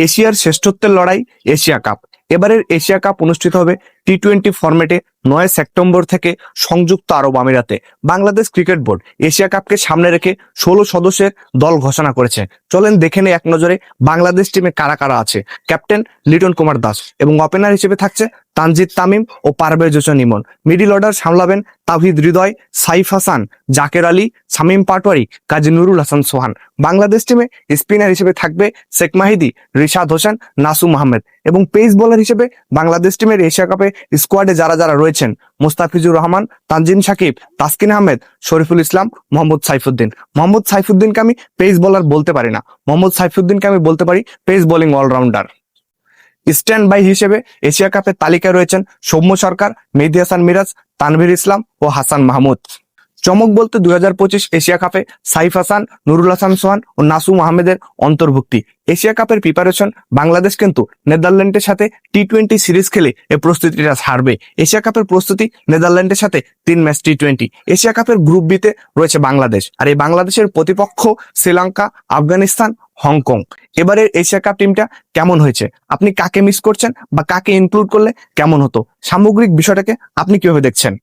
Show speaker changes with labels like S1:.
S1: এশিয়ার শ্রেষ্ঠত্বের লড়াই এশিয়া কাপ। এবারের এশিয়া কাপ অনুষ্ঠিত হবে টি-20 ফরম্যাটে 9 সেপ্টেম্বর থেকে সংযুক্ত আরব আমিরাতে। বাংলাদেশ ক্রিকেট বোর্ড এশিয়া কাপকে সামনে রেখে 16 সদস্যের দল ঘোষণা করেছে। চলেন দেখে নেই এক নজরে বাংলাদেশ টিমে কারা কারা আছে। ক্যাপ্টেন লিটন কুমার দাস এবং ওপেনার হিসেবে থাকছে তানজিদ তামিম ও পারভেজ হোসেন ইমন। মিডল অর্ডার সামলাবেন তাওহিদ হৃদয়, সাইফ হাসান, জাকের আলী, শামীম পাটোয়ারি, কাজী নুরুল হাসান সোহান। বাংলাদেশ টিমে স্পিনার হিসেবে থাকবে শেখ মাহিদি, রিশাদ হোসেন, নাসুম আহমেদ এবং পেস বোলার হিসেবে বাংলাদেশ টিমের এশিয়া কাপে স্কোয়াডে যারা যারা রয়েছেন মুস্তাফিজুর রহমান, তানজিম সাকিব, তাসকিন আহমেদ, শরীফুল ইসলাম, মোহাম্মদ সাইফুদ্দিন। মোহাম্মদ সাইফুদ্দিনকে আমি পেস বোলার বলতে পারি না, মোহাম্মদ সাইফুদ্দিনকে আমি বলতে পারি pace bowling allrounder. Stand by হিসেবে এশিয়া কাপের তালিকায় রয়েছেন সৌম্য সরকার, মেহেদী হাসান মিরাজ, তানভীর ইসলাম ও হাসান মাহমুদ। চমক বলতে 2025 এশিয়া কাপে সাইফ হাসান, নুরুল হাসান সোহান ও নাসুম আহমেদের অন্তর্ভুক্তি। এশিয়া কাপের প্রিপারেশন বাংলাদেশ কিন্তু নেদারল্যান্ডের সাথে টি-20 সিরিজ খেলে এই প্রস্তুতিটা ছাড়বে। এশিয়া কাপের প্রস্তুতি নেদারল্যান্ডের সাথে 3 ম্যাচ টি-20। এশিয়া কাপের গ্রুপ বিতে রয়েছে বাংলাদেশ, আর এই বাংলাদেশের প্রতিপক্ষ শ্রীলঙ্কা, আফগানিস্তান, হংকং। এবারের এশিয়া কাপ টিমটা কেমন হয়েছে, আপনি কাকে মিস করছেন বা কাকে ইনক্লুড করলে কেমন হতো, সামগ্রিক বিষয়টাকে আপনি কিভাবে দেখছেন?